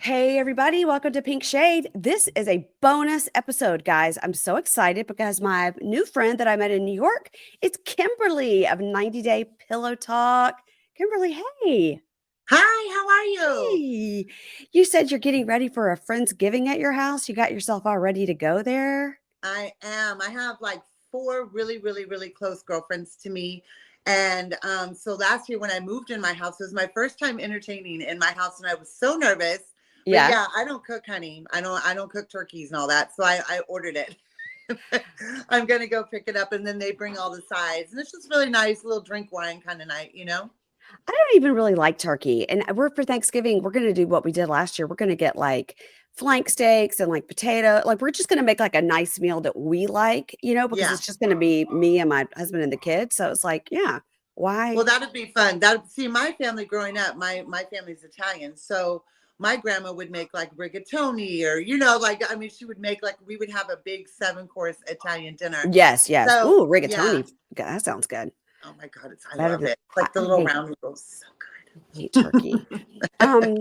Hey, everybody, welcome to Pink Shade. This is a bonus episode, guys. I'm so excited because my new friend that I met in New York, it's Kimberly of 90 Day Pillow Talk. Kimberly, hey. Hi, how are you? Hey. You said you're getting ready for a Friendsgiving at your house. You got yourself all ready to go there? I am. I have like four really close girlfriends to me. And so last year when I moved in my house, it was my first time entertaining in my house, and I was so nervous. But Yeah. yeah, I don't cook, honey. I don't cook turkeys and all that. So I ordered it. I'm gonna go pick it up, and then they bring all the sides. And it's just really nice, little drink wine kind of night. I don't even really like turkey. And we're for Thanksgiving, we're going to do what we did last year. We're going to get like flank steaks and like potato. Like we're just going to make like a nice meal that we like, because Yeah. it's just going to be me and my husband and the kids. So it's like, yeah, why? Well, that'd be fun. That see, my family growing up, my family's Italian, so my grandma would make like rigatoni, or like I mean, she would make like we would have a big 7-course Italian dinner. Yes, yes. So Ooh, yeah, rigatoni. God, that sounds good. oh my God, I Better love than it. Like the I little hate round noodles, so hate turkey. Um,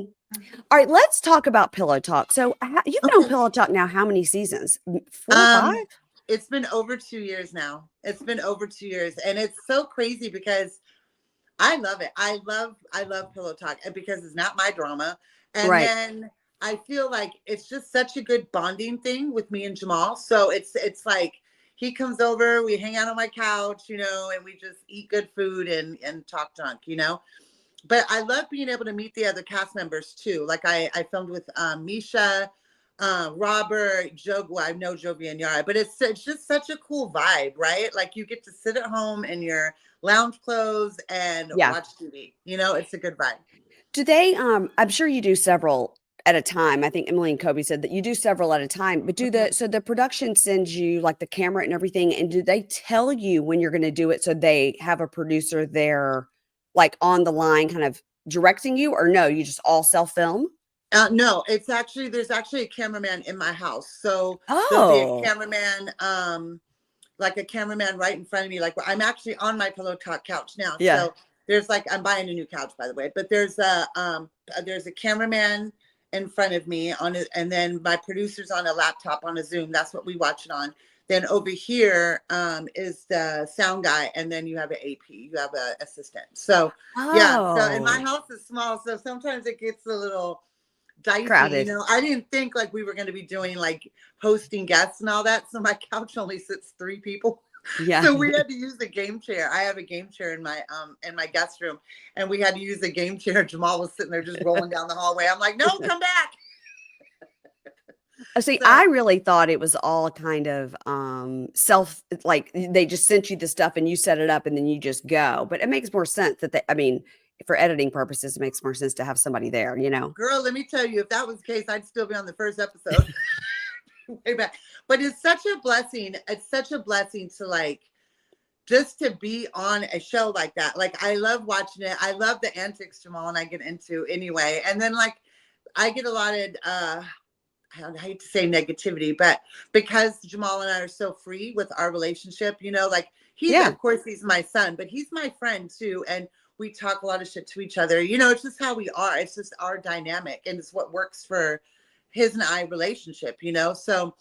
all right, let's talk about Pillow Talk. So you've good. been on Okay. Pillow Talk now how many seasons? 4, 5? Um, it's been over 2 years now. It's been over 2 years, and it's so crazy because I love it. I love Pillow Talk because it's not my drama. And Right. then I feel like it's just such a good bonding thing with me and Jamal. So it's like he comes over, we hang out on my couch, and we just eat good food and talk junk. But I love being able to meet the other cast members too. Like I filmed with Misha, Robert, Joe. Well, I know Jovi and Yara, but it's just such a cool vibe, right? Like you get to sit at home in your lounge clothes and Yeah. watch TV. It's a good vibe. Do they, I'm sure you do several at a time. I think Emily and Kobe said that you do several at a time, but Mhm. so the production sends you like the camera and everything, and do they tell you when you're going to do it? So they have a producer there, like on the line, kind of directing you, or no, you just all self film? No, there's actually a cameraman in my house, so there'll be a Oh, cameraman, like a cameraman right in front of me. Like I'm actually on my Pillow Talk couch now, yeah. so there's like I'm buying a new couch, by the way, but there's a cameraman in front of me on it, and then my producer's on a laptop on a Zoom. That's what we watch it on. Then over here is the sound guy, and then you have an AP, you have an assistant. So yeah, so and my Oh, house is small, so sometimes it gets a little dicey. crowded. I didn't think like we were going to be doing like hosting guests and all that. So my couch only sits 3 people. Yeah. So we had to use the game chair. I have a game chair in my guest room, and we had to use the game chair. Jamal was sitting there just rolling down the hallway. I'm like, no, come back. See, I So really thought it was all kind of self, like they just sent you the stuff and you set it up and then you just go. But it makes more sense that I mean, for editing purposes, it makes more sense to have somebody there, you know? girl, let me tell you, if that was the case, I'd still be on the first episode. Way back. But it's such a blessing. It's such a blessing to like just to be on a show like that. Like I love watching it. I love the antics Jamal and I get into anyway. And then like I get a lot of I hate to say negativity, but because Jamal and I are so free with our relationship, like he's Yeah. of course he's my son, but he's my friend too. And we talk a lot of shit to each other. It's just how we are. It's just our dynamic, and it's what works for his and I relationship. So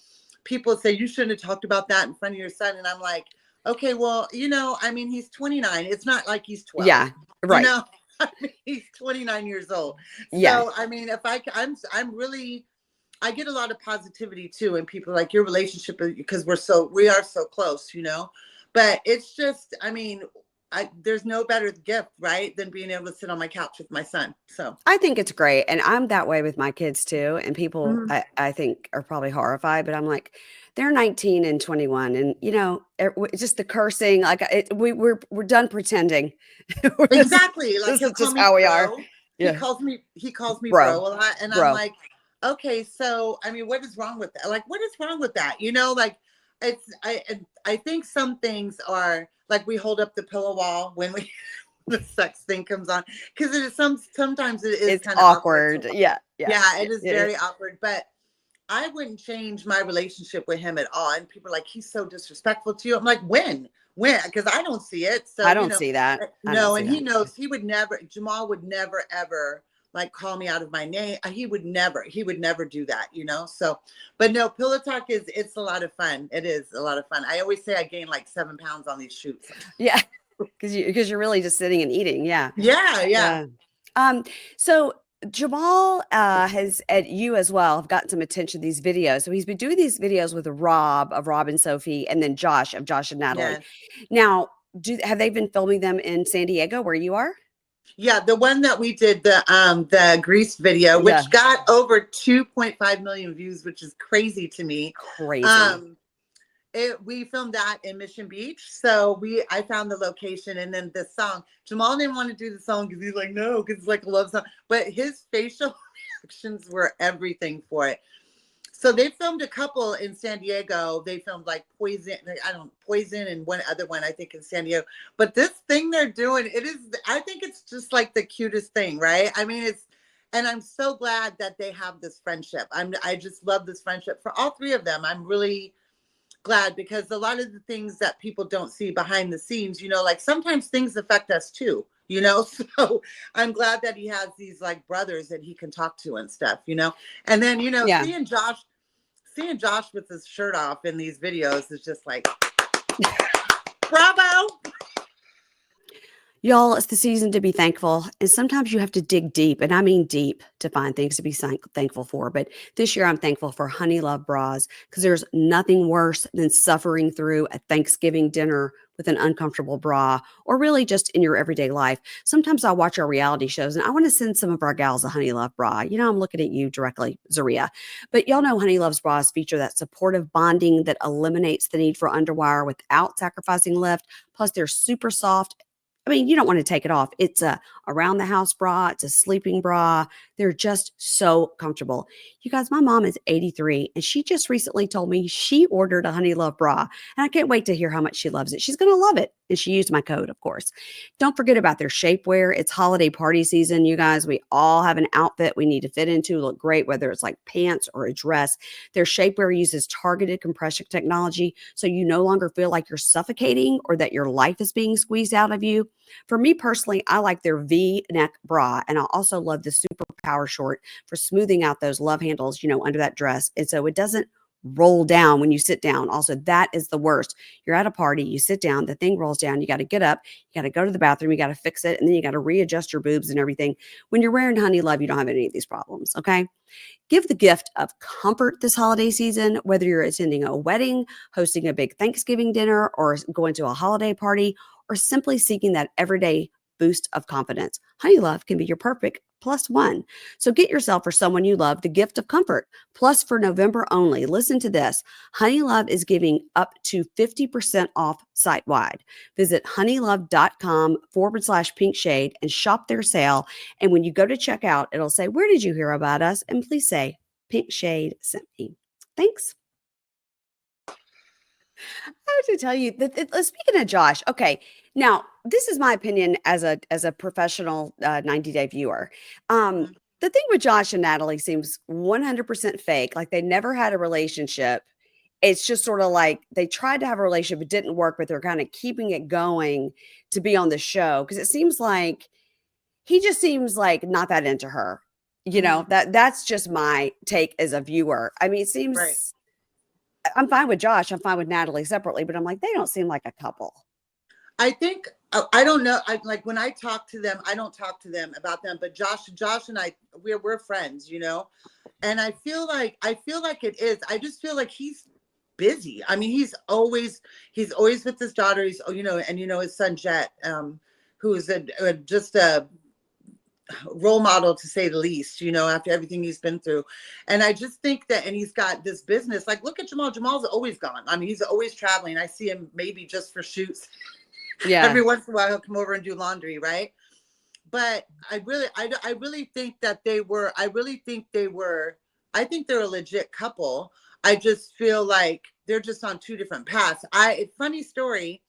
people say you shouldn't have talked about that in front of your son. And I'm like, okay, well, I mean, he's 29. It's not like he's 12, Yeah. you Right. know. I mean, he's 29 years old. Yeah. So, I mean, I'm really, I get a lot of positivity too. And people are like your relationship, because we are so close. But it's just, I mean, there's no better gift, right, than being able to sit on my couch with my son. So, I think it's great. And I'm that way with my kids too. And people, mhm. I think, are probably horrified, but I'm like, they're 19 and 21. And, it's just the cursing. Like, we're done pretending. this, Exactly. Like this he'll is call just me how we are. bro. He Yeah. calls me he calls me bro Bro, a lot, and I'm bro. like, okay, so I mean, what is wrong with that? Like, what is wrong with that? Like I think some things are like we hold up the pillow wall when we the sex thing comes on, because it is sometimes it is It's kind of awkward to awkward. watch. Yeah, yeah, Yeah, yeah, it is it is. very awkward, but I wouldn't change my relationship with him at all. And people are like, he's so disrespectful to you. I'm like, when? When? Because I don't see it. So, I don't see that. I don't no, see and he that. knows he would never, Jamal would never, ever like call me out of my name. He would never do that, So, but no, Pillow Talk it's a lot of fun. It is a lot of fun. I always say I gained like 7 pounds on these shoots. Yeah. Because you're really just sitting and eating. Yeah. Yeah. Yeah. So Jamal has at you as well have gotten some attention these videos. So he's been doing these videos with Rob of Rob and Sophie, and then Josh of Josh and Natalie. Yes. Now, have they been filming them in San Diego where you are? Yeah, the one that we did, the Grease video, Yeah. which got over 2.5 million views, which is crazy to me. Crazy. We filmed that in Mission Beach. So I found the location, and then the song. Jamal didn't want to do the song because he's like, no, because it's like a love song. But his facial reactions were everything for it. So they filmed a couple in San Diego. They filmed like Poison and one other one, I think, in San Diego. But this thing they're doing, I think it's just like the cutest thing, right? I mean, and I'm so glad that they have this friendship. I just love this friendship for all three of them. I'm really glad, because a lot of the things that people don't see behind the scenes, like sometimes things affect us too, so I'm glad that he has these like brothers that he can talk to and stuff, and then, Yeah. seeing Josh with his shirt off in these videos is just like, bravo. Y'all, it's the season to be thankful. And sometimes you have to dig deep, and I mean deep, to find things to be thankful for. But this year I'm thankful for Honey Love bras, because there's nothing worse than suffering through a Thanksgiving dinner with an uncomfortable bra, or really just in your everyday life. Sometimes I'll watch our reality shows and I want to send some of our gals a Honey Love bra. I'm looking at you directly, Zaria. But y'all know Honey Love's bras feature that supportive bonding that eliminates the need for underwire without sacrificing lift. Plus, they're super soft. I mean, you don't want to take it off. It's a around the house bra. It's a sleeping bra. They're just so comfortable. You guys, my mom is 83 and she just recently told me she ordered a Honey Love bra. And I can't wait to hear how much she loves it. She's going to love it. And she used my code, of course. Don't forget about their shapewear. It's holiday party season, you guys. We all have an outfit we need to fit into, look great, whether it's like pants or a dress. Their shapewear uses targeted compression technology, so you no longer feel like you're suffocating or that your life is being squeezed out of you. For me personally, I like their V-neck bra, and I also love the Super Power Short for smoothing out those love handles, under that dress. And so it doesn't roll down when you sit down. Also, that is the worst. You're at a party, you sit down, the thing rolls down, you got to get up, you got to go to the bathroom, you got to fix it, and then you got to readjust your boobs and everything. When you're wearing Honey Love, you don't have any of these problems, okay? Give the gift of comfort this holiday season, whether you're attending a wedding, hosting a big Thanksgiving dinner, or going to a holiday party, or simply seeking that everyday boost of confidence. Honey Love can be your perfect +1. So get yourself or someone you love the gift of comfort. Plus, for November only, listen to this. Honey Love is giving up to 50% off site wide. Visit honeylove.com/pink shade and shop their sale. And when you go to checkout, it'll say, "Where did you hear about us?" And please say, "Pink Shade sent me." Thanks. I have to tell you that, speaking of Josh, okay, now this is my opinion as a professional 90-day viewer. Mhm. The thing with Josh and Natalie seems 100% fake. Like they never had a relationship. It's just sort of like they tried to have a relationship, it didn't work, but they're kind of keeping it going to be on the show, because it seems like he just seems like not that into her. Mhm. That's just my take as a viewer. I mean, it Right. seems I'm fine with Josh. I'm fine with Natalie separately, but I'm like, they don't seem like a couple. I think I don't know. I like when I talk to them, I don't talk to them about them, but Josh and I, we're friends, and I feel like it is. I just feel like he's busy. I mean, he's always with his daughter. He's and his son Jet, who is just a role model to say the least. After everything he's been through, and I just think that, and he's got this business. Like, look at Jamal. Jamal's always gone. I mean, he's always traveling. I see him maybe just for shoots. Yeah. Every once in a while, he'll come over and do laundry, right? But I really think that they were. I think they're a legit couple. I just feel like they're just on two different paths. Funny story.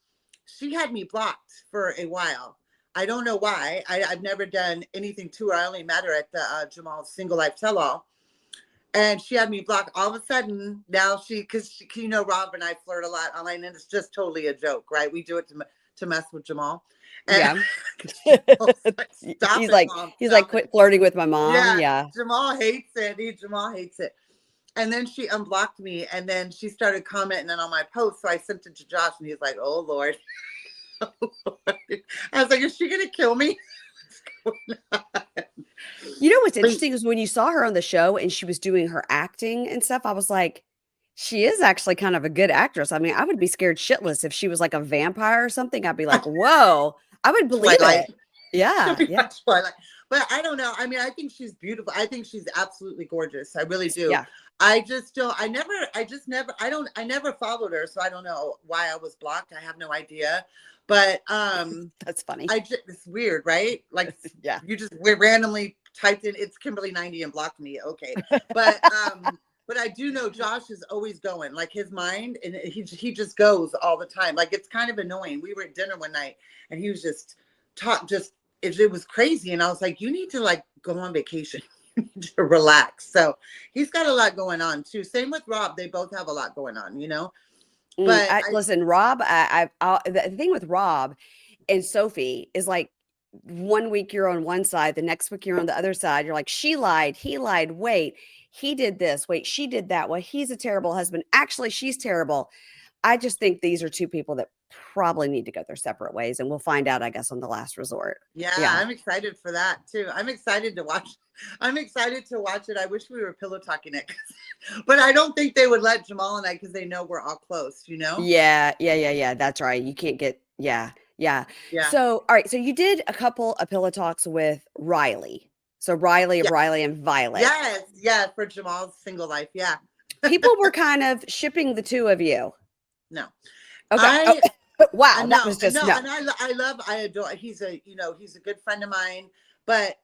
She had me blocked for a while. I don't know why. I've never done anything to her. I only met her at the Jamal Single Life Tell All, and she had me blocked. All of a sudden, now because Rob and I flirt a lot online, and it's just totally a joke, right? We do it to mess with Jamal. And Yeah. Jamal's like, stop he's it, like mom, he's like stop it. quit flirting with my mom. Yeah, Yeah. Jamal hates it. Jamal hates it. And then she unblocked me, and then she started commenting on my post. So I sent it to Josh, and he's like, "Oh Lord." Oh, Lord. I was like, "Is she gonna kill me?" What's going on? You know what's But interesting is when you saw her on the show and she was doing her acting and stuff, I was like, she is actually kind of a good actress. I mean, I would be scared shitless if she was like a vampire or something. I'd be like, whoa, I would believe Twilight. it. Yeah, She'll be yeah, on Twilight. But I don't know. I mean, I think she's beautiful. I think she's absolutely gorgeous. I really do. yeah. I just don't. I never followed her, so I don't know why I was blocked. I have no idea. But That's funny. I just it's weird, right? Like Yeah. you just we randomly typed in it's Kimberly90 and blocked me. Okay. But but I do know Josh is always going, like his mind, and he just goes all the time. Like it's kind of annoying. We were at dinner one night and he was just it was crazy. And I was like, you need to like go on vacation. You need to relax. So he's got a lot going on too. Same with Rob. They both have a lot going on, you know. But I Listen, Rob. The thing with Rob and Sophie is like one week you're on one side, the next week you're on the other side. You're like, she lied, he lied. Wait, he did this. Wait, she did that. Well, he's a terrible husband. Actually, she's terrible. I just think these are two people that probably need to go their separate ways, and we'll find out, I guess, on the last resort. yeah, Yeah. I'm excited for that too. I'm excited to watch. I'm excited to watch it. I wish we were pillow talking it, but I don't think they would let Jamal and I because they know we're all close. You know? Yeah, yeah, yeah, yeah. That's right. You can't get, yeah, yeah. Yeah. So, all right. So you did a couple of pillow talks with Riley. So Riley of Yeah. Riley and Violet. Yes. Yeah. For Jamal's single life. Yeah. People were kind of shipping the two of you. No. Okay. Oh, I wow. That no, was just no, no. and I adore. He's a good friend of mine, but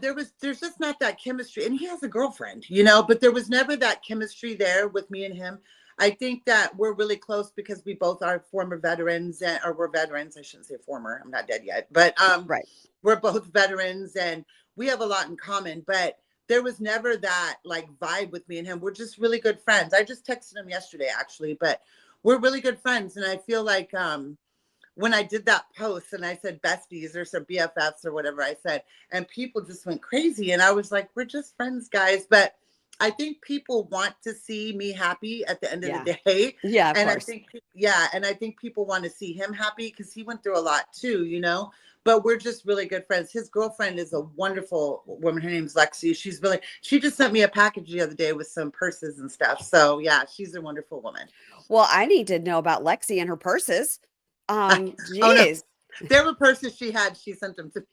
there's just not that chemistry, and he has a girlfriend, but there was never that chemistry there with me and him. I think that we're really close because we both are former veterans, or we're veterans. I shouldn't say former. I'm not dead yet, but Right. we're both veterans, and we have a lot in common. But there was never that like vibe with me and him. We're just really good friends. I just texted him yesterday, actually, but we're really good friends, and I feel like when I did that post and I said besties or some BFFs or whatever I said, and people just went crazy. And I was like, we're just friends, guys. But I think people want to see me happy at the end of Yeah. the day. Yeah, of And course. I think people want to see him happy because he went through a lot too. But we're just really good friends. His girlfriend is a wonderful woman. Her name's Lexi. She just sent me a package the other day with some purses and stuff. So yeah, she's a wonderful woman. Well, I need to know about Lexi and her purses. Oh no, Geez. there were purses she had. She sent them to me.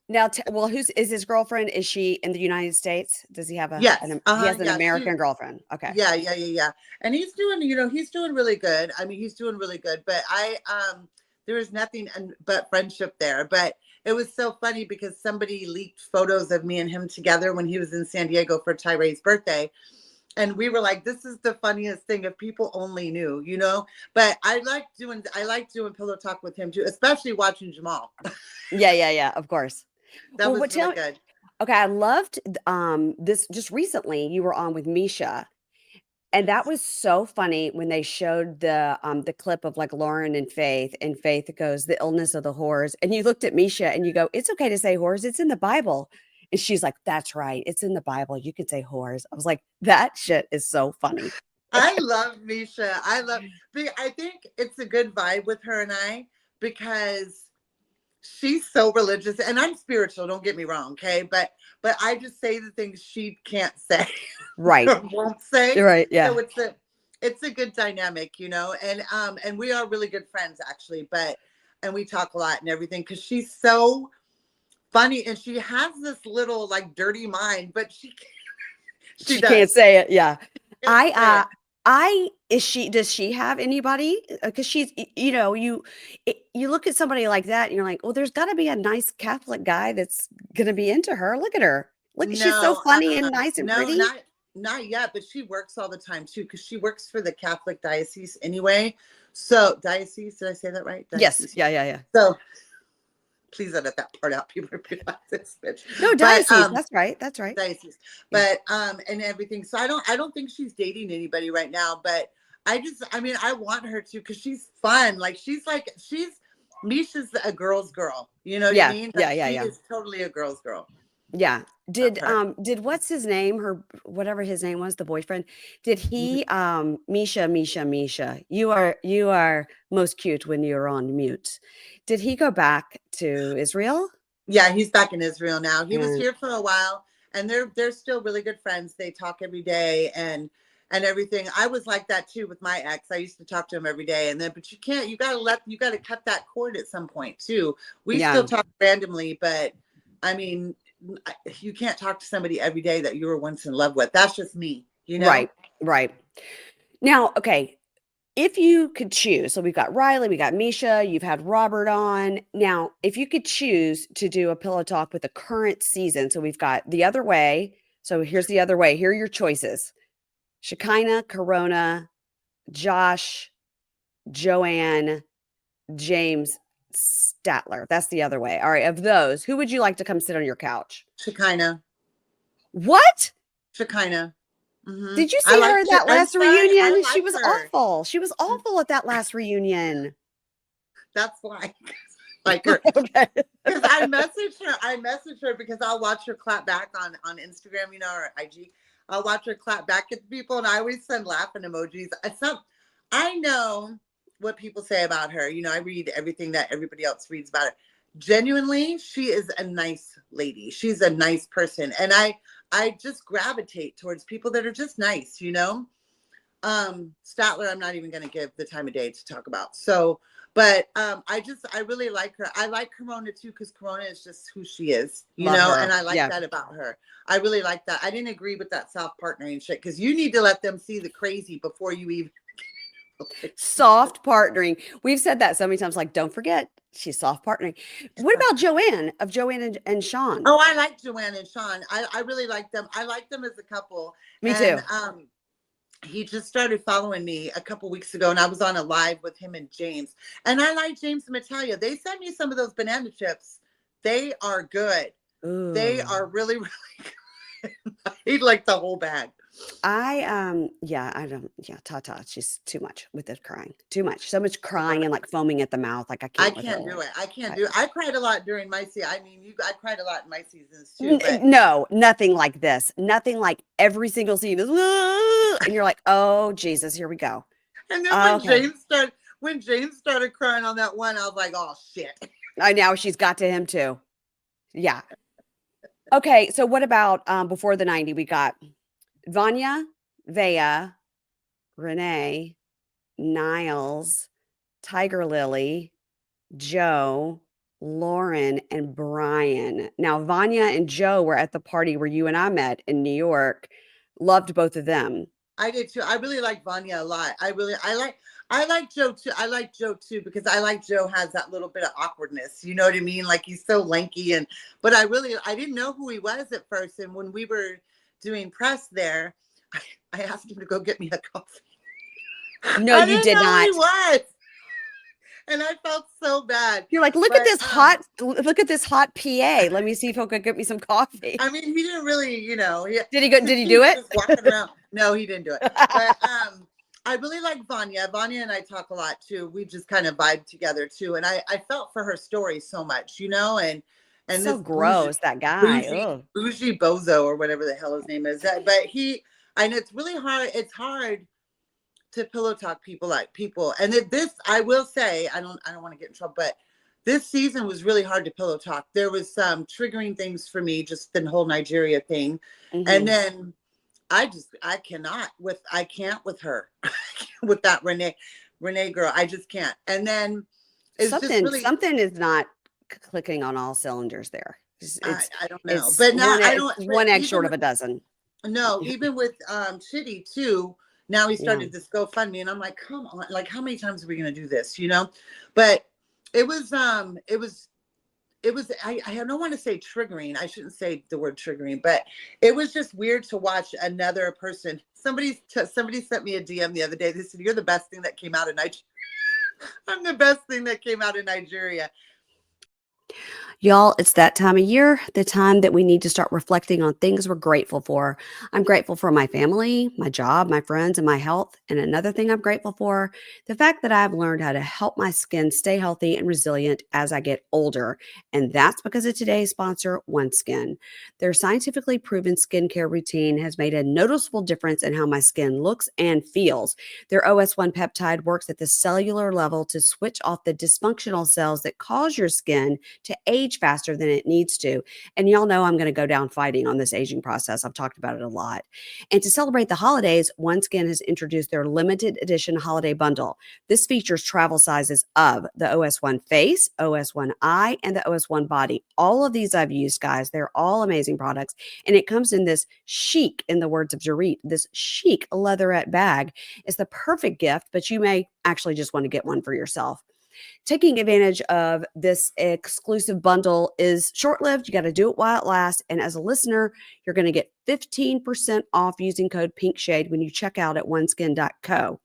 Now, well, who's is his girlfriend? Is she in the United States? Does he have Yes. he has an Yeah. American girlfriend? Okay. Yeah. Yeah. Yeah. Yeah. And he's doing really good. I mean, he's doing really good. But there was nothing but friendship there. But it was so funny because somebody leaked photos of me and him together when he was in San Diego for Tyree's birthday. And we were like, this is the funniest thing if people only knew. But I like doing pillow talk with him too, especially watching Jamal. Yeah, yeah, yeah, of course. That Well, was what really tell good. okay, I loved this just recently you were on with Misha, and that was so funny when they showed the clip of like Lauren and Faith goes, the illness of the whores. And you looked at Misha and you go, it's okay to say whores, it's in the Bible. And she's like, that's right, it's in the Bible. You could say whores. I was like, that shit is so funny. I love Misha. I think it's a good vibe with her and I because she's so religious and I'm spiritual, don't get me wrong, okay? But I just say the things she can't say Right. or won't say. Right. Yeah. So it's a good dynamic, and we are really good friends actually, and we talk a lot and everything because she's so funny and she has this little like dirty mind, but she Can't does. say it. Yeah. Can't say it. Does she have anybody? Because she's, you look at somebody like that and you're like, well, there's got to be a nice Catholic guy that's going to be into her. Look at her. Look, she's so No, funny and nice and no, pretty. not yet. But she works all the time too, because she works for the Catholic diocese anyway. So diocese, did I say that right? Yes. Diocese. Yeah. Yeah. Yeah. So please edit that part out. People are like this bitch. No, But diocese. That's right. That's right. diocese. Yeah. But and everything. So I don't think she's dating anybody right now. But I mean, I want her to because she's fun. Like she's Misha's a girl's girl. You know what I Yeah, mean? yeah, Like yeah, she yeah. is totally a girl's girl. Yeah. Love her. Did what's his name? Her whatever his name was, the boyfriend. Did Mhm. he Misha, you are most cute when you're on mute. Did he go back to Israel? Yeah, he's back in Israel now. He was And here for a while, and they're still really good friends. They talk every day and everything. I was like that too with my ex. I used to talk to him every day, and then but you can't. You got to cut that cord at some point too. We yeah, still talk randomly, but I mean, you can't talk to somebody every day that you were once in love with. That's just me, you know. right, right. Now, okay, if you could choose, so we've got Riley, we got Misha, you've had Robert on. Now, if you could choose to do a pillow talk with the current season, so we've got the other way. So here's the other way. Here are your choices: Shekinah, Corona, Josh, Joanne, James, Statler. That's the other way. All right. Of those, who would you like to come sit on your couch? Shekinah, What? Shekinah. Did you I see like. her at that I'm last sorry, I reunion? She like was her. awful. She was awful at that last reunion. That's why. Like her. Okay. Because I messaged her because I'll watch her clap back on Instagram, you know, or IG. I'll watch her clap back at people, and I always send laughing emojis. I know what people say about her. You know, I read everything that everybody else reads about her. Genuinely, she is a nice lady. She's a nice person, and I just gravitate towards people that are just nice. You know, Statler, I'm not even going to give the time of day to talk about. So, but I really like her. I like Corona too, because Corona is just who she is, you Love know, her. and I like Yeah. that about her. I really like that. I didn't agree with that self partnering shit, because you need to let them see the crazy before you even. Soft partnering. We've said that so many times, like, don't forget, she's soft partnering. What about Joanne of Joanne and Sean? Oh, I like Joanne and Sean. I really like them. I like them as a couple. Me And too. he just started following me a couple weeks ago, and I was on a live with him and James. And I like James and Natalia. They sent me some of those banana chips. They are good. They Ooh. are really, really good. I eat like the whole bag. I don't, yeah, Tata, she's too much with the crying. Too much. So much crying and like foaming at the mouth. Like I I can't with can't her. do it. I can't I, do it. I cried a lot during my season. I mean, I cried a lot in my seasons too, but No, nothing like this. Nothing like every single scene is, "Ah," and you're like, oh Jesus, here we go. and then Okay. when James started crying on that one, I was like, oh shit. I now she's got to him too. Yeah. Okay. So what about before the 90? We got Vanya, Vea, Renee, Niles, Tiger Lily, Joe, Lauren, and Brian. Now, Vanya and Joe were at the party where you and I met in New York. Loved both of them. I did too. I really like Vanya a lot. I like Joe too. I like Joe too, because I like Joe has that little bit of awkwardness. You know what I mean? Like he's so lanky, but I didn't know who he was at first. And when we were doing press there, I asked him to go get me a coffee. No, I you didn't did know who he not. was. And I felt so bad. You're like, look at But this hot PA. Let me see if he'll go get me some coffee. I mean, he didn't really, you know, Did he go? Did he do was it? just walking around. No, he didn't do it. But I really like Vanya. Vanya and I talk a lot too. We just kind of vibe together too. And I felt for her story so much, you know, and So this bougie gross, that guy. bougie Oh, bougie bozo or whatever the hell his name is. But I know it's really hard. It's hard to pillow talk people like people. And this I will say, I don't want to get in trouble, but this season was really hard to pillow talk. There was some triggering things for me, just the whole Nigeria thing. And mhm. then I can't with her. With that Renee girl. I just can't. And then it's just really Something is not clicking on all cylinders there. I don't know. But now I It's don't, but one egg even short of with a dozen. no, even with Chitty too, now he Yeah. started this GoFundMe, and I'm like, come on, like how many times are we gonna do this, you know? But it was I don't want to say triggering. I shouldn't say the word triggering, but it was just weird to watch another person. Somebody sent me a DM the other day. They said, "You're the best thing that came out of Nigeria." I'm the best thing that came out of Nigeria. Y'all, it's that time of year, the time that we need to start reflecting on things we're grateful for. I'm grateful for my family, my job, my friends, and my health. And another thing I'm grateful for, the fact that I've learned how to help my skin stay healthy and resilient as I get older. And that's because of today's sponsor, OneSkin. Their scientifically proven skincare routine has made a noticeable difference in how my skin looks and feels. Their OS1 peptide works at the cellular level to switch off the dysfunctional cells that cause your skin to age faster than it needs to. And y'all know I'm going to go down fighting on this aging process. I've talked about it a lot. And to celebrate the holidays, OneSkin has introduced their limited edition holiday bundle. This features travel sizes of the OS1 face, OS1 eye, and the OS1 body. All of these I've used, guys. They're all amazing products. And it comes in this chic, in the words of Jarit, this chic leatherette bag. It's the perfect gift, but you may actually just want to get one for yourself. Taking advantage of this exclusive bundle is short lived. You got to do it while it lasts. And as a listener, you're going to get 15% off using code PINKSHADE when you check out at oneskin.co.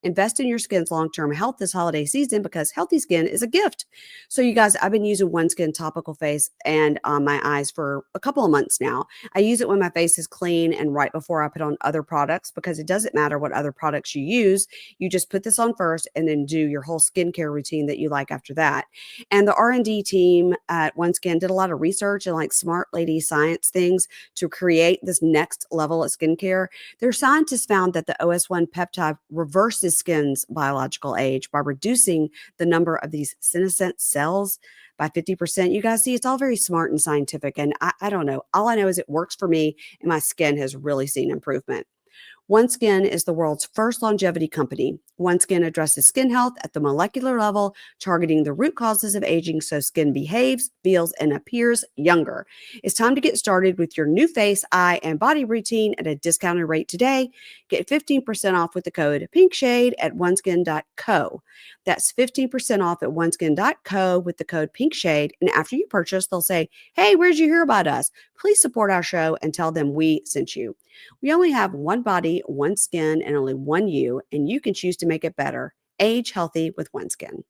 Invest in your skin's long-term health this holiday season because healthy skin is a gift. So you guys, I've been using OneSkin topical face and on my eyes for a couple of months now. I use it when my face is clean and right before I put on other products because it doesn't matter what other products you use. You just put this on first and then do your whole skincare routine that you like after that. And the R&D team at OneSkin did a lot of research and like smart lady science things to create this next level of skincare. Their scientists found that the OS1 peptide reverses skin's biological age by reducing the number of these senescent cells by 50%. You guys see, it's all very smart and scientific. And I don't know. All I know is it works for me and my skin has really seen improvement. OneSkin is the world's first longevity company. OneSkin addresses skin health at the molecular level, targeting the root causes of aging so skin behaves, feels, and appears younger. It's time to get started with your new face, eye, and body routine at a discounted rate today. Get 15% off with the code PINKSHADE at oneskin.co. That's 15% off at oneskin.co with the code PINKSHADE. And after you purchase, they'll say, "Hey, where'd you hear about us? Please support our show and tell them we sent you." We only have one body, one skin, and only one you, and you can choose to make it better. Age healthy with OneSkin.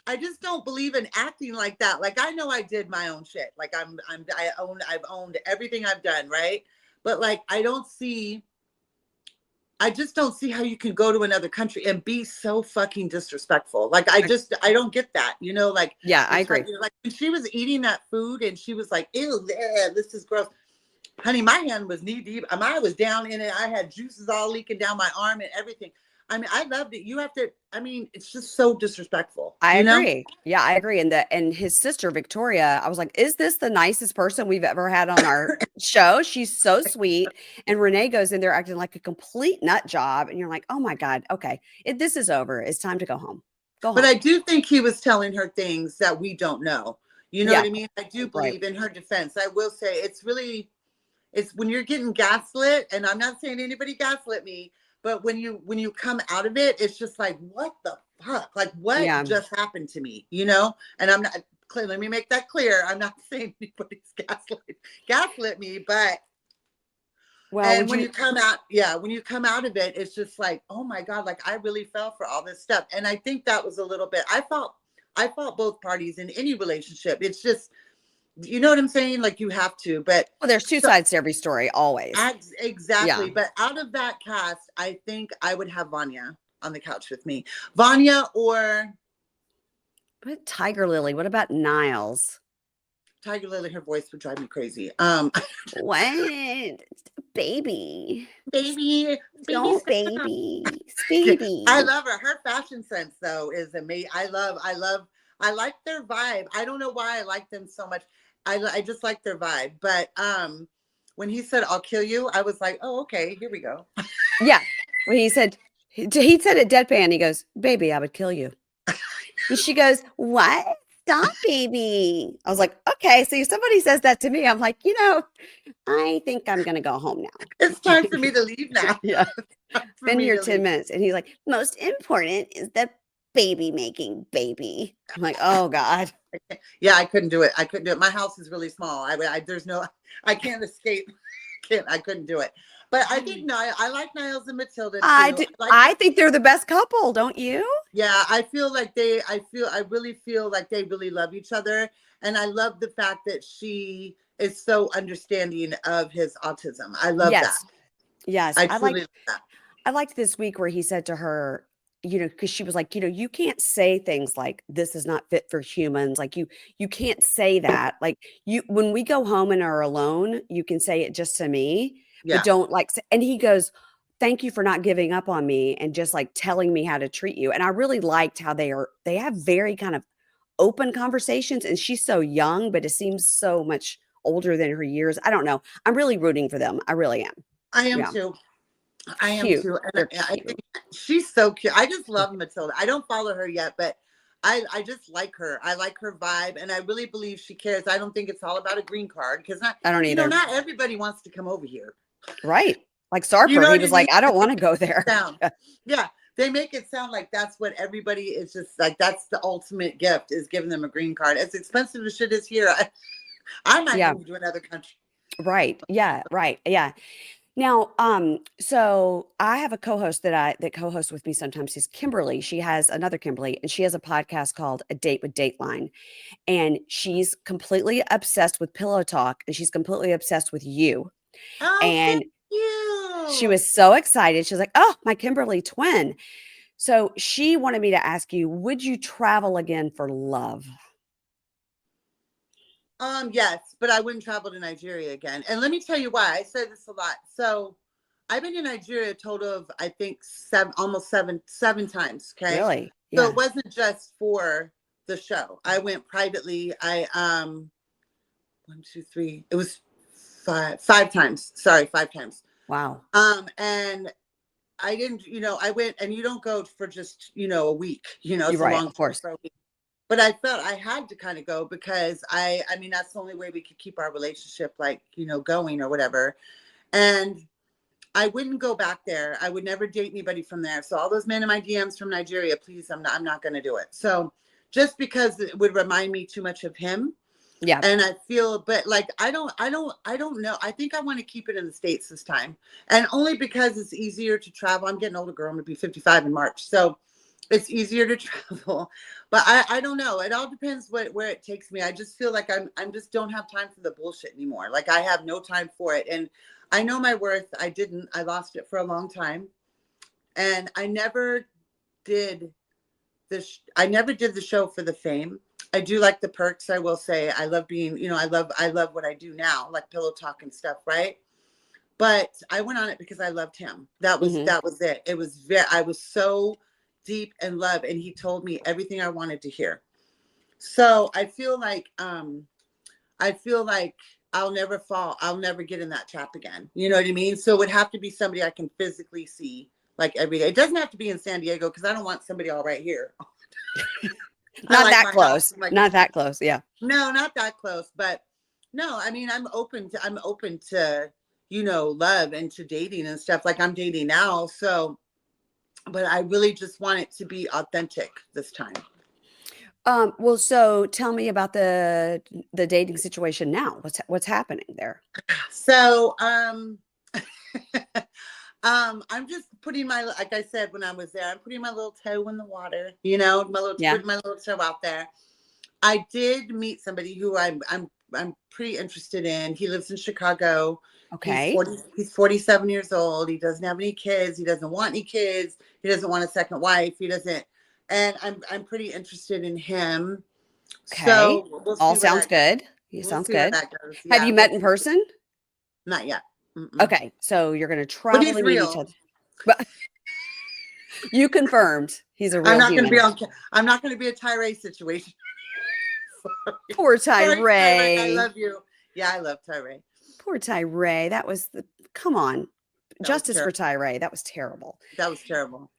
I just don't believe in acting like that. Like I know I did my own shit. Like I've owned everything I've done, right? But like I just don't see how you can go to another country and be so fucking disrespectful. Like I don't get that. You know, like Yeah, I agree. Like when she was eating that food and she was like, "Ew, this is gross." Honey, my hand was knee deep. I was down in it. I had juices all leaking down my arm and everything. I mean, I loved it. You have to, I mean, it's just so disrespectful, I you know? agree. Yeah, I agree. And his sister Victoria, I was like, is this the nicest person we've ever had on our show? She's so sweet. And Renee goes in there acting like a complete nut job. And you're like, oh my God, okay. This is over. It's time to go home. Go But home. I do think he was telling her things that we don't know. You know Yeah, what I mean? I do right. believe in her defense. I will say it's when you're getting gaslit, and I'm not saying anybody gaslit me, but when you come out of it, it's just like, what the fuck? Like what Yeah. just happened to me? You know? And I'm not clear. Let me make that clear. I'm not saying anybody's gaslit me, but Well, and would when you you come out, yeah, when you come out of it, it's just like, oh my God, like I really fell for all this stuff. And I think that was a little bit, I felt both parties in any relationship. It's just, you know what I'm saying? Like you have to, but well, there's two so sides to every story, always. Yeah. exactly. But out of that cast, I think I would have Vanya on the couch with me. Vanya or But Tiger Lily, what about Niles? Tiger Lily, her voice would drive me crazy. What? Baby. Baby, baby, Don't baby. I Speedy. love her. Her fashion sense though is amazing. I like their vibe. I don't know why I like them so much. I just like their vibe. But when he said I'll kill you, I was like, oh, okay, here we go. Yeah. Well, he said it deadpan. He goes, "Baby, I would kill you." And she goes, "What? Stop, baby." I was like, okay. So if somebody says that to me, I'm like, I think I'm going to go home It's now. time for me to leave now. Yeah. For Been me here to 10 leave. minutes. And he's like, most important is the baby making baby. I'm like, oh God. Yeah, I couldn't do it. I couldn't do it. My house is really small. There's no, I can't escape. I couldn't do it. But I think I like Niles and Matilda too. I do. I like I think they're the best couple, don't you? Yeah, I really feel like they really love each other. And I love the fact that she is so understanding of his autism. I love that. Yes. Yes. I truly love that. I liked this week where he said to her, because she was like, you can't say things like this is not fit for humans. Like you can't say that. Like when we go home and are alone, you can say it just to me, but Yeah. don't and he goes, thank you for not giving up on me and just like telling me how to treat you. And I really liked how they have very kind of open conversations, and she's so young, but it seems so much older than her years. I don't know. I'm really rooting for them. I really am. I am Yeah. too. I am Cute. too. And They're I cute. think she's so cute. I just love Matilda. I don't follow her yet, but I just like her. I like her vibe, and I really believe she cares. I don't think it's all about a green card, because I don't either. not everybody wants to come over here. Right. Like You Sarper, know he what I was mean? like, I don't want to go there. Sound. Yeah, they make it sound like that's what everybody is, just like that's the ultimate gift, is giving them a green card. As expensive as shit is here, I might Yeah. move to another country. Right. Yeah. Right. Yeah. Now, so I have a co-host that co-hosts with me sometimes. She's Kimberly. She has another Kimberly, and she has a podcast called A Date with Dateline. And she's completely obsessed with Pillow Talk, and she's completely obsessed with you. Oh, thank And she you. was so excited. She was like, "Oh, my Kimberly twin." So she wanted me to ask you, would you travel again for love? Yes, but I wouldn't travel to Nigeria again. And let me tell you why. I say this a lot. So I've been in Nigeria a total of, I think, almost seven times. Okay. Really? So Yeah. it wasn't just for the show. I went privately. One, two, three. It was five times. Sorry, 5 times. Wow. And I didn't, I went, and you don't go for just, a week, You're it's a right, long of trip course. for a week. But I felt I had to kind of go, because I mean, that's the only way we could keep our relationship, like, going or whatever. And I wouldn't go back there. I would never date anybody from there. So all those men in my DMs from Nigeria, please, I'm not going to do it. So just because it would remind me too much of him. Yeah. And I feel, but like, I don't know. I think I want to keep it in the States this time. And only because it's easier to travel. I'm getting older, girl. I'm going to be 55 in March. So it's easier to travel. But I don't know. It all depends where it takes me. I just feel like I'm just don't have time for the bullshit anymore. Like, I have no time for it. And I know my worth. I lost it for a long time. And I never did I never did the show for the fame. I do like the perks. I will say I love being, I love what I do now, like pillow talk and stuff, right? But I went on it because I loved him. Hmm. That was it. I was so deep in love, and he told me everything I wanted to hear. So I feel like I'll never fall. I'll never get in that trap again. You know what I mean? So it would have to be somebody I can physically see, like, every day. It doesn't have to be in San Diego, because I don't want somebody all right here. I Not like that my house. close. I'm like, Not that close. Yeah. no, not that close, but no, I mean, I'm open to, love and to dating and stuff, like I'm dating now. So, but I really just want it to be authentic this time. Well, so tell me about the dating situation now. What's happening there? So, I'm just putting like I said, when I was there, I'm putting my little toe in the water, Yeah. putting my little toe out there. I did meet somebody who I'm pretty interested in. He lives in Chicago. Okay. He's 47 years old. He doesn't have any kids. He doesn't want any kids. He doesn't want a second wife. He doesn't, and I'm pretty interested in him. Okay. So we'll All see where sounds that goes. good. You We'll sounds see where good. that goes. Have Yeah, you met in person? not yet. Mm-mm. Okay. So you're gonna But travel he's and meet each real. other. But you confirmed he's a I'm real not going to be human. on. I'm not going to be a Tyree situation. Poor Sorry, Tyree. I Tyree. love you. Yeah, I love Tyree. Poor Tyree. Come on. That was Justice for terrible. Tyree. That was terrible. That was terrible.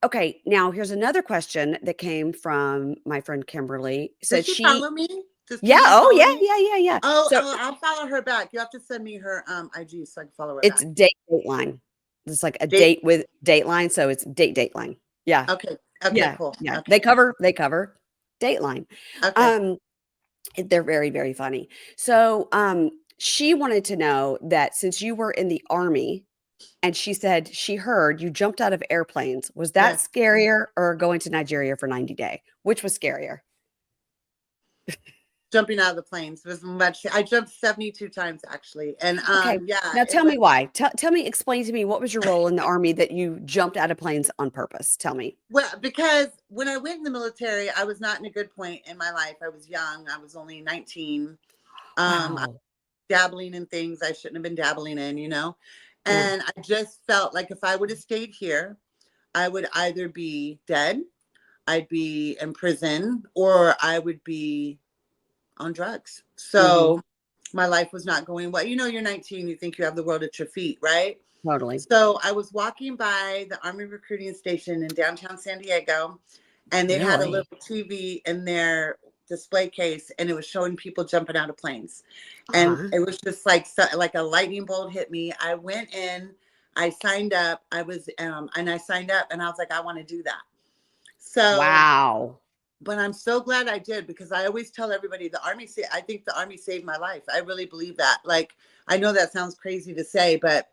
Okay, now here's another question that came from my friend Kimberly. Does Said she she follow me? Does Yeah, Kimberly oh follow yeah, me? yeah, yeah, yeah. So I'll follow her back. You have to send me her IG so I can follow her it's back. Dateline. It's like a Date. date with Dateline, so it's Dateline. Yeah. Okay. Okay. Yeah, Cool. yeah. Okay. They cover Dateline. Okay. Um, they're very, very funny. So, she wanted to know that since you were in the army, and she said she heard you jumped out of airplanes. Was that Yes. scarier or going to Nigeria for 90 day? Which was scarier? Jumping out of the planes was much. I jumped 72 times actually. And Okay. yeah, Now it tell was. me why. Tell me, explain to me what was your role in the army that you jumped out of planes on purpose? Tell me. Well, because when I went in the military, I was not in a good point in my life. I was young. I was only 19. I Wow. dabbling in things I shouldn't have been dabbling in, you know? Yeah. And I just felt like if I would have stayed here, I would either be dead, I'd be in prison, or I would be on drugs. Hmm. So my life was not going well. You know, you're 19, you think you have the world at your feet, right? Totally. So I was walking by the Army recruiting station in downtown San Diego, and they had a Really? little TV in their display case, and it was showing people jumping out of planes. And Uh-huh. it was just like like a lightning bolt hit me. I went in, I signed up. I signed up, and I was like, I want to do that. So, Wow. but I'm so glad I did because I always tell everybody I think the Army saved my life. I really believe that. Like, I know that sounds crazy to say, but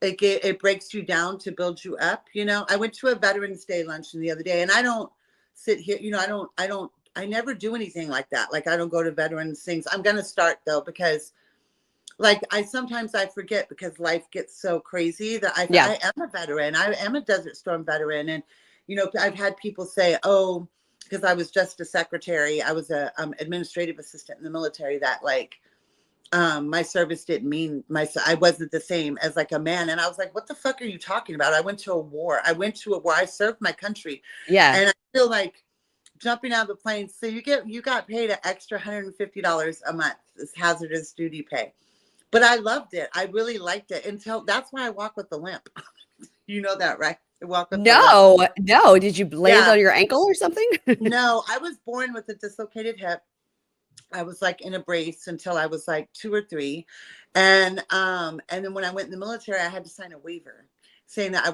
it breaks you down to build you up. You know, I went to a Veterans Day luncheon the other day, and I don't sit here. You know, I never do anything like that. Like, I don't go to veterans things. I'm gonna start though because, like, I forget because life gets so crazy that Yeah. I am a veteran. I am a Desert Storm veteran, and you know, I've had people say, "Oh," because I was just a secretary. I was a administrative assistant in the military. That like my service didn't mean I wasn't the same as like a man. And I was like, what the fuck are you talking about? I went to a war. I served my country. Yeah. And I feel like jumping out of the plane. So you got paid an extra $150 a month as hazardous duty pay. But I loved it. I really liked it until that's why I walk with the limp. You know that, right? I walk with the limp. No, no. Did you land Yeah. on your ankle or something? No, I was born with a dislocated hip. I was like in a brace until I was like 2 or 3. And then when I went in the military, I had to sign a waiver saying that I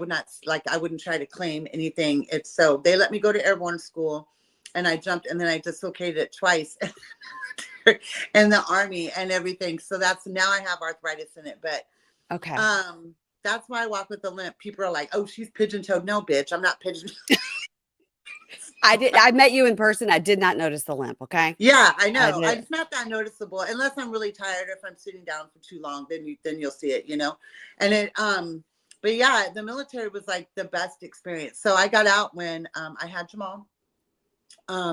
wouldn't try to claim anything. It's so they let me go to airborne school and I jumped and then I dislocated it twice in the Army and everything. So that's now I have arthritis in it. But Okay. um that's why I walk with a limp. People are like, oh, she's pigeon-toed. No, bitch, I'm not pigeon. I met you in person. I did not notice the limp. Okay. Yeah, I I know. did. It's not that noticeable unless I'm really tired. If I'm sitting down for too long, then you'll see it, you know. And but yeah, the military was like the best experience. So I got out when I had Jamal.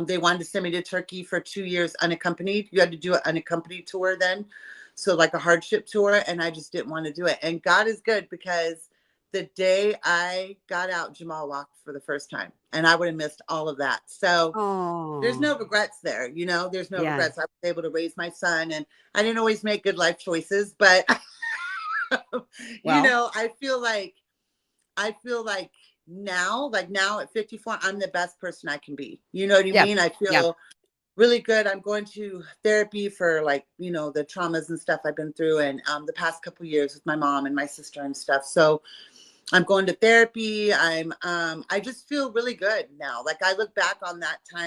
They wanted to send me to Turkey for 2 years unaccompanied. You had to do an unaccompanied tour then, so like a hardship tour, and I just didn't want to do it. And God is good because the day I got out, Jamal walked for the first time, and I would have missed all of that. So there's Oh, no regrets there, you know. There's no yeah. regrets. I was able to raise my son, and I didn't always make good life choices, but you Well, know, I feel like now at 54, I'm the best person I can be. You know what I yeah. mean? I Yeah. feel really good. I'm going to therapy for like, you know, the traumas and stuff I've been through and the past couple years with my mom and my sister and stuff. So I'm going to therapy. I just feel really good now. Like I look back on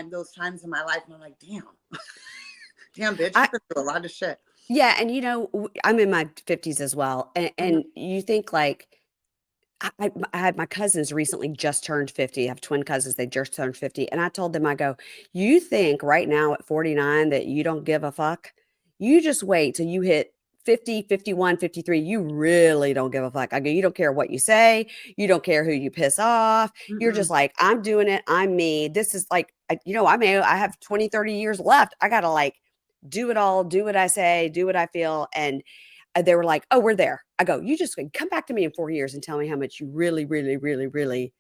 those times in my life and I'm like, damn bitch, I you've been through a lot of shit. yeah, and you know, I'm in my 50s as well. Mhm. And you think like I had my cousins recently just turned 50. I have twin cousins, they just turned 50. And I told them, I go, you think right now at 49 that you don't give a fuck? You just wait till you hit 50, 51, 53. You really don't give a fuck. I go, you don't care what you say. You don't care who you piss off. You're just Mm-mm. like, I'm doing it. I'm me. This is like, I have 20, 30 years left. I got to like do it all, do what I say, do what I feel. And they were like, "Oh, we're there." I go, "You just come back to me in 4 years and tell me how much you really, really, really, really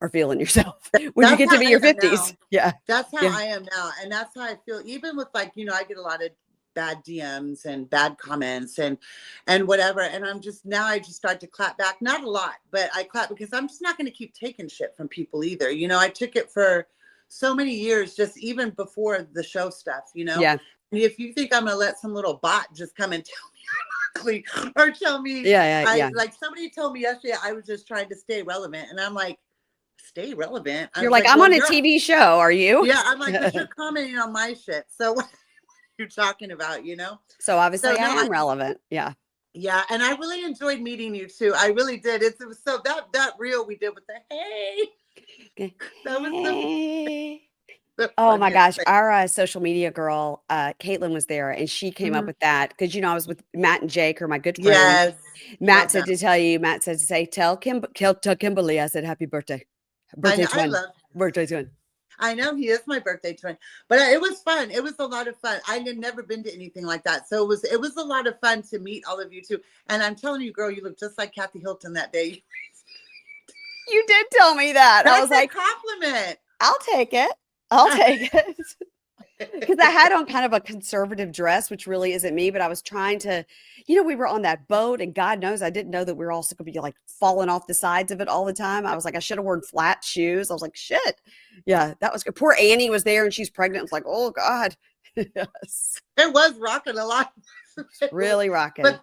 are feeling yourself when you That's get to how be I your am 50s." now. Yeah. That's how Yeah. I am now. And that's how I feel. Even with like, you know, I get a lot of bad DMs and bad comments and whatever. And I just start to clap back. Not a lot, but I clap because I'm just not going to keep taking shit from people either. You know, I took it for so many years, just even before the show stuff, you know. Yeah. If you think I'm gonna let some little bot just come and tell me ugly or tell me Yeah, yeah, I yeah. like somebody told me yesterday I was just trying to stay relevant. And I'm like, stay relevant. I You're was like, like, "I'm well, on a TV show, are you?" yeah, I'm like, but you're commenting on my shit. So what are you talking about, you know? So So obviously I no, am relevant. Yeah. Yeah, and I really enjoyed meeting you too. I really did. It was so that reel we did with the hey, Okay. that was the, Hey. the Oh my funniest gosh, thing. our social media girl, Caitlin was there, and she came up Mhm. with that because I was with Matt and Jake, are my good friends. Yes, Matt love said them. to tell you, Matt said to say, tell Kimberly, I said, happy birthday, I birthday know. I twin, love. birthday twin. I know he is my birthday twin, but it was fun. It was a lot of fun. I had never been to anything like that, so it was a lot of fun to meet all of you too. And I'm telling you, girl, you look just like Kathy Hilton that day. You did tell me that. I was That's a like, compliment. I'll take it. I'll take it. Because I had on kind of a conservative dress, which really isn't me, but I was trying to, we were on that boat, and God knows I didn't know that we were also going to be like falling off the sides of it all the time. I was like, I should have worn flat shoes. I was like, shit. Yeah, that was good. Poor Annie was there and she's pregnant. It's like, oh God. Yes. It was rocking a lot. Really rocking. but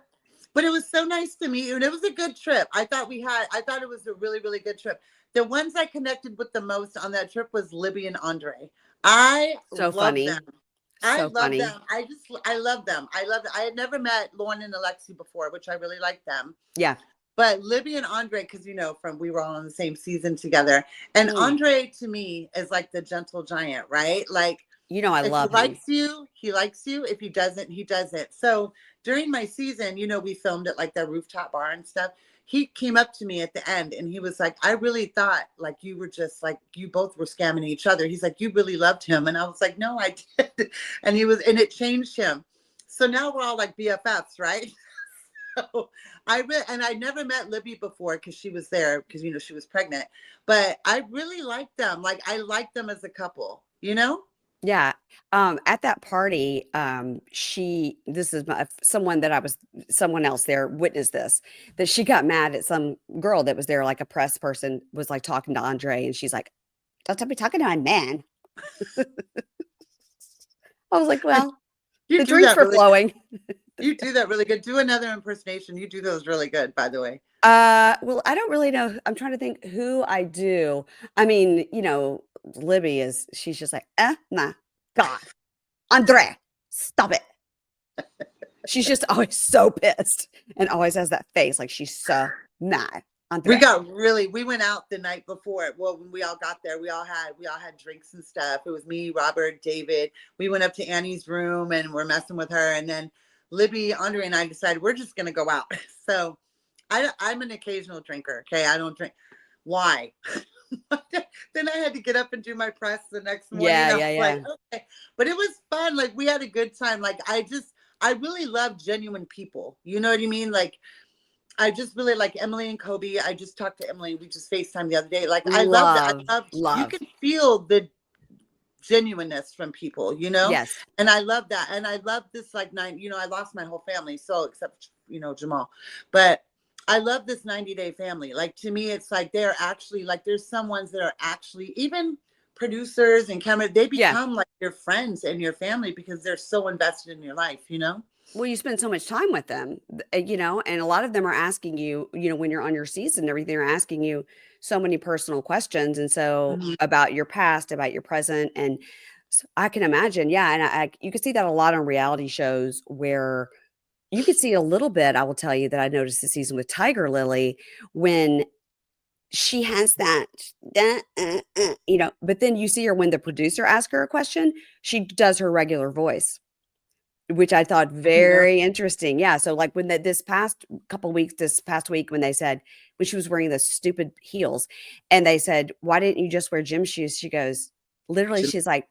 but it was so nice to meet you, and it was a good trip. I thought it was a really, really good trip. The ones I connected with the most on that trip was Libby and Andre. I So love them. funny. I So love funny. them. I love them. I had never met Lauren and Alexi before, which I really liked them. Yeah. But Libby and Andre, because from we were all on the same season together. And Mm. Andre to me is like the gentle giant, right? Like I if he love him. likes you, he likes you. If he doesn't, he doesn't. So during my season, we filmed at like the rooftop bar and stuff. He came up to me at the end and he was like, I really thought like you were just like you both were scamming each other. He's like, you really loved him. And I was like, no, I did. And it changed him. So now we're all like BFFs, right? So and I never met Libby before because she was there because she was pregnant. But I really liked them. Like I liked them as a couple. Yeah. At that party, this is someone else there witnessed this, that she got mad at some girl that was there, like a press person was like talking to Andre, and she's like, don't be talking to my man. I was like, well, You the do drinks that were really good. flowing. You do that really good. Do another impersonation. You do those really good, by the way. Well, I don't really know. I'm trying to think who I do. I mean, Libby she's just like, nah, God, Andre, stop it. She's just always so pissed and always has that face like she's so mad. Andre. We went out the night before. Well, when we all got there, we all had drinks and stuff. It was me, Robert, David. We went up to Annie's room and we're messing with her. And then Libby, Andre, and I decided we're just going to go out. So I'm an occasional drinker. Okay. I don't drink. Why? Then I had to get up and do my press the next morning. Yeah, I yeah, was like, yeah. okay. But it was fun. Like we had a good time. Like I really love genuine people. You know what I mean? Like I just really like Emily and Kobe. I just talked to Emily. We just FaceTime the other day. Like I love that. Love, I love you love. can feel the genuineness from people. Yes. And I love that. And I love this like I lost my whole family, so except Jamal. But I love this 90-day family. Like to me, it's like they're actually like there's some ones that are actually even producers and camera, they Yeah. become like your friends and your family because they're so invested in your life. Well, you spend so much time with them, and a lot of them are asking you, when you're on your season and everything, they're asking you so many personal questions. And so Mhm. about your past, about your present. And so I can imagine. Yeah. And you can see that a lot on reality shows where you could see a little bit. I will tell you that I noticed this season with Tiger Lily when she has but then you see her when the producer asks her a question, she does her regular voice, which I thought Yeah. very interesting. Yeah, so, like, when this past week when they said when she was wearing those stupid heels, and they said, "Why didn't you just wear gym shoes?" She goes literally, she's like,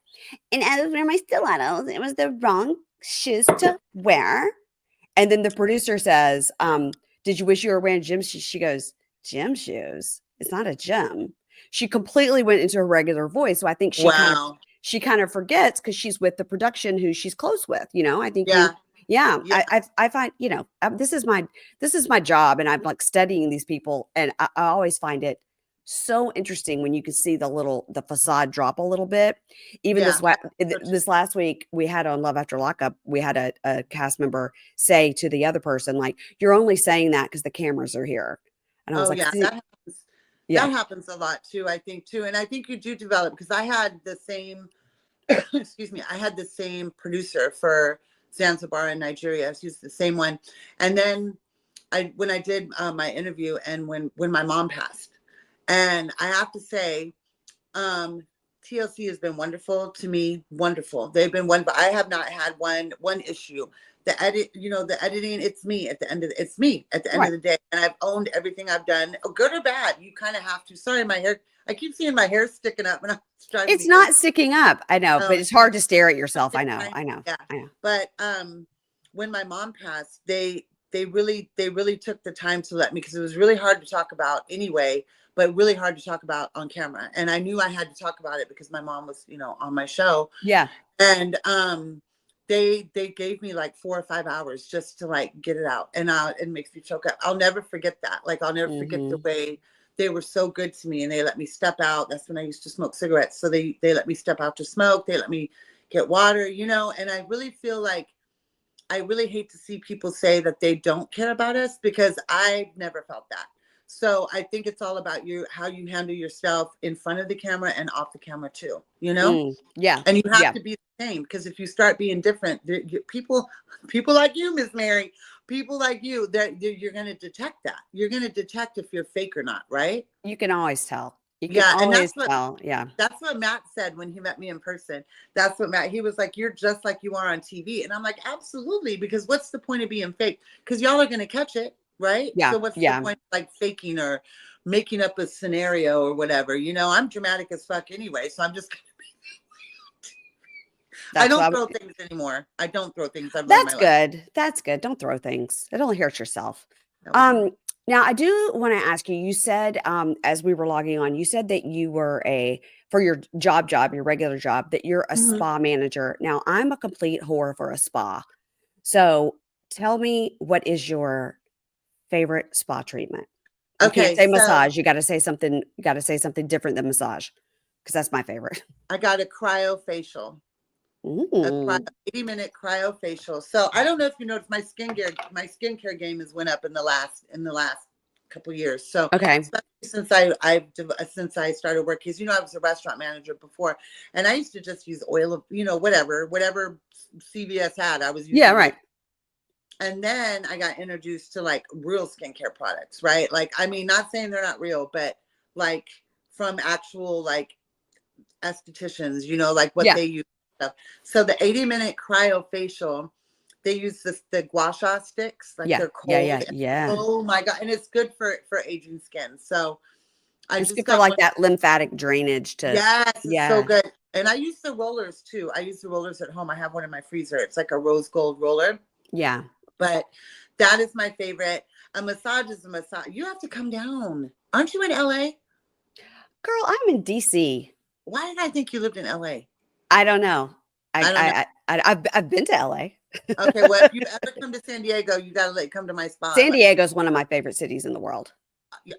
"And I was wearing my stilettos. It was the wrong shoes to wear." And then the producer says, "Did you wish you were wearing gym shoes?" She goes, "Gym shoes? It's not a gym." She completely went into her regular voice, so I think Wow. she kind of forgets because she's with the production who she's close with. I think Yeah. yeah. Yeah. I find this is my job, and I'm like studying these people, and I always find it so interesting when you can see the facade drop a little bit. Even Yeah. So true. this last week we had on Love After Lockup, we had a cast member say to the other person, like, "You're only saying that because the cameras are here." And I was Oh like, yeah, "See, that happens. yeah, That happens a lot too, I think too. And I think you do develop because I had the same excuse me, I had the same producer for Zanzibar in Nigeria. She's the same one. And then when I did my interview, and when my mom passed, and I have to say, TLC has been wonderful to me. Wonderful. They've been wonderful. I have not had one issue. The edit, the editing, it's me at the end of it's me at the end of Right. the day, and I've owned everything I've done, good or bad. You kind of have to. Sorry, my hair. I keep seeing my hair sticking up, and it's driving It's me not crazy. sticking up. I know, but it's hard to stare at yourself. I know. Yeah. I know. But when my mom passed, they really took the time to let me, because it was really hard to talk about anyway, but really hard to talk about on camera. And I knew I had to talk about it because my mom was, on my show. Yeah. And they gave me like 4 or 5 hours just to like get it out, and it makes me choke up. I'll never forget that. Like, I'll never forget the way they were so good to me, and they let me step out. That's when I used to smoke cigarettes. So they let me step out to smoke. They let me get water, and I really feel like, I really hate to see people say that they don't care about us, because I've never felt that. So I think it's all about how you handle yourself in front of the camera and off the camera too, Yeah. And you have Yeah. to be the same, because if you start being different, people like you, Miss Mary, people like you, that you're going to detect that. You're going to detect if you're fake or not, right? You can always tell. You can Yeah, and always tell. Yeah. that's what Matt said when he met me in person. That's what he was like, you're just like you are on TV. And I'm like, absolutely, because what's the point of being fake? Because y'all are going to catch it, right? Yeah. So what's Yeah. the point of like faking or making up a scenario or whatever? I'm dramatic as fuck anyway, so I'm just I don't throw things anymore. I don't throw things. I've learned That's my life. good. That's good. Don't throw things. It only hurts yourself. No. Now I do want to ask you, you said, as we were logging on, you said that you were for your your regular job, that you're a Mhm. spa manager. Now I'm a complete whore for a spa. So tell me, what is your favorite spa treatment? You can't Okay, say so massage. You got to say something different than massage, because that's my favorite. I got a cryofacial. Ooh. 80-minute cryofacial. So I don't know if you noticed, my skincare game has went up in the last couple years. So Okay. especially since I started working, because I was a restaurant manager before, and I used to just use oil of whatever CVS had, I was using. Yeah, right. And then I got introduced to like real skincare products, right? Like, I mean, not saying they're not real, but like from actual like estheticians, like what Yeah. they use. Stuff. So the 80-minute cryofacial, they use the gua sha sticks, like Yeah. they're Yeah. cold. Yeah. Yeah. Oh my God. And it's good for aging skin. So I It's just good for got like one. that lymphatic drainage to, Yes, it's so yeah. good. And I use the rollers too. I use the rollers at home. I have one in my freezer. It's like a rose gold roller. Yeah. But that is my favorite. A massage is a massage. You have to come down. Aren't you in LA? Girl, I'm in DC. Why did I think you lived in LA? I don't know. I don't know. I've been to LA. Okay, well, if you ever come to San Diego, you got to come to my spa. San Diego is one of my favorite cities in the world.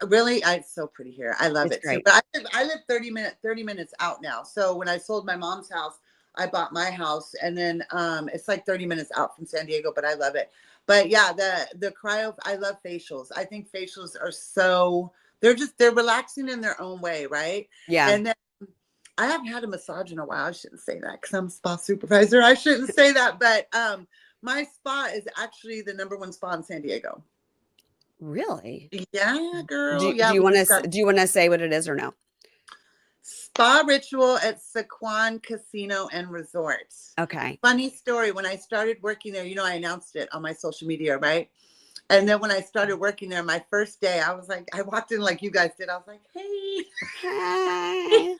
Really, it's so pretty here. I love It's it too. great. But I live 30 minutes out now. So when I sold my mom's house, I bought my house, and then it's like 30 minutes out from San Diego, but I love it. But yeah, the cryo, I love facials. I think facials are they're relaxing in their own way, right? Yeah. And then I haven't had a massage in a while. I shouldn't say that because I'm a spa supervisor. I shouldn't say that, but my spa is actually the #1 spa in San Diego. Really? Yeah, girl. Do Yeah, you we want just got to do you want to say what it is or no? Spa Ritual at Sequan Casino and Resort. Okay. Funny story. When I started working there, I announced it on my social media, right? And then when I started working there, my first day, I was like, I walked in like you guys did. I was like, hey. Hi.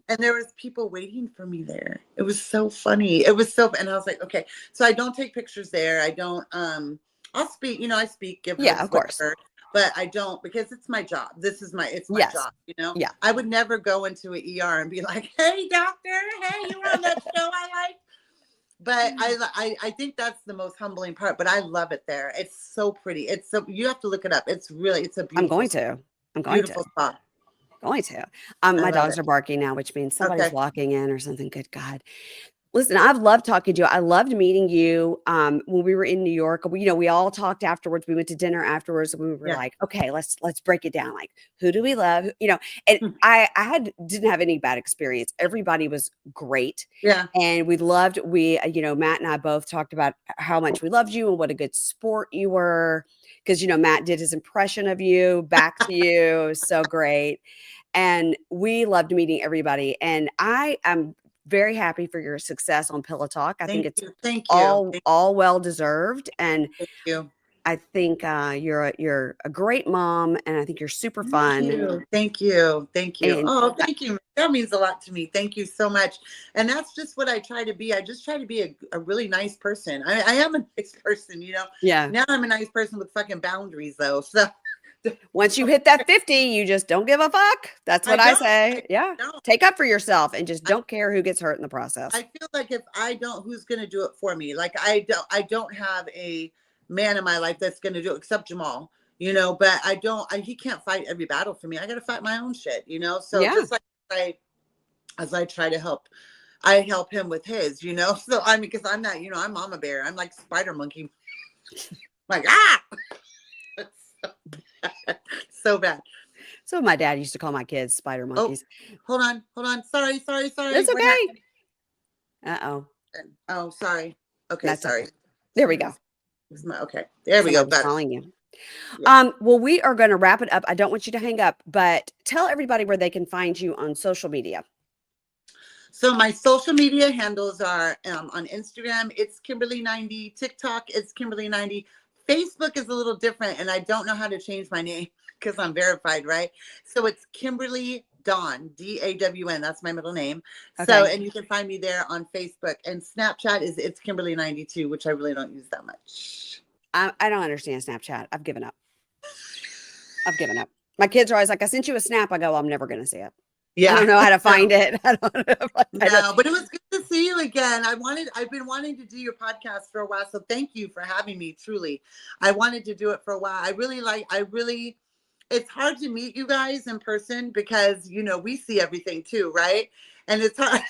And there was people waiting for me there. It was so funny. It was so, and I was like, okay. So I don't take pictures there. I don't, I'll speak, I speak, give Yeah, hugs, of course. whatever. But I don't, because it's my job. It's my Yes. job, Yeah. I would never go into an ER and be like, hey, doctor, hey, you were on that show I like. But I think that's the most humbling part, but I love it there. It's so pretty. It's so, you have to look it up. It's a beautiful, I'm going to. beautiful spot. Going to. I My love dogs it. are barking now, which means somebody's Okay. walking in or something. Good God. Listen, I've loved talking to you. I loved meeting you when we were in New York. We all talked afterwards. We went to dinner afterwards, and we were Yeah. like, okay, let's break it down. Like, who do we love? And I didn't have any bad experience. Everybody was great, Yeah. and Matt and I both talked about how much we loved you and what a good sport you were. Because Matt did his impression of you back to you. It was so great. And we loved meeting everybody. And I am very happy for your success on Pillow Talk. I think Thank it's you. Thank you. all well deserved. And Thank you. I think you're a great mom, and I think you're super fun. Thank you. Thank you. And Oh, thank you. That means a lot to me. Thank you so much. And that's just what I try to be. I just try to be a really nice person. I am a nice person, yeah, Now I'm a nice person with fucking boundaries though. So once you hit that 50, you just don't give a fuck. That's what I say. Yeah. don't. Take up for yourself and just don't care who gets hurt in the process. I feel like if I don't, who's going to do it for me? Like I don't have a man in my life that's going to do it except Jamal, but he can't fight every battle for me. I got to fight my own shit, So Yeah. just like as I try to help, I help him with his, So because I'm not, I'm mama bear. I'm like spider monkey. Like, so bad. So my dad used to call my kids spider monkeys. Hold on. Sorry. That's okay. Uh-oh. Oh, sorry. Okay, That's sorry. Okay. There we go. Okay, there we go. Better. Calling you. Yeah. Well, we are going to wrap it up. I don't want you to hang up, but tell everybody where they can find you on social media. So my social media handles are on Instagram, it's Kimberly90. TikTok, it's Kimberly90. Facebook is a little different, and I don't know how to change my name because I'm verified, right? So it's Kimberly Dawn, DAWN. That's my middle name. Okay. So, and you can find me there on Facebook. And Snapchat it's Kimberly92, which I really don't use that much. I don't understand Snapchat. I've given up. My kids are always like, I sent you a snap. I go, I'm never going to see it. Yeah. I don't know how to find it. I don't know. No, but it was good to see you again. I've been wanting to do your podcast for a while. So thank you for having me. Truly. I wanted to do it for a while. It's hard to meet you guys in person because, we see everything too. Right. And it's hard.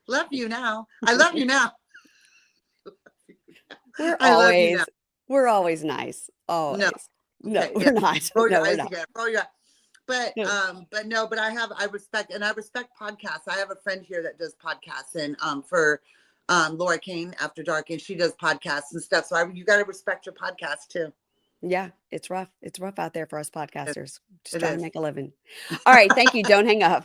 Love you now. I love you now. We're always nice. Always. No, okay, we're not. Roll your eyes again. Roll your eyes. But I respect podcasts. I have a friend here that does podcasts and for Laura Kane After Dark, and she does podcasts and stuff. So you got to respect your podcast too. Yeah, it's rough. It's rough out there for us podcasters. Just trying to make a living. All right. Thank you. Don't hang up.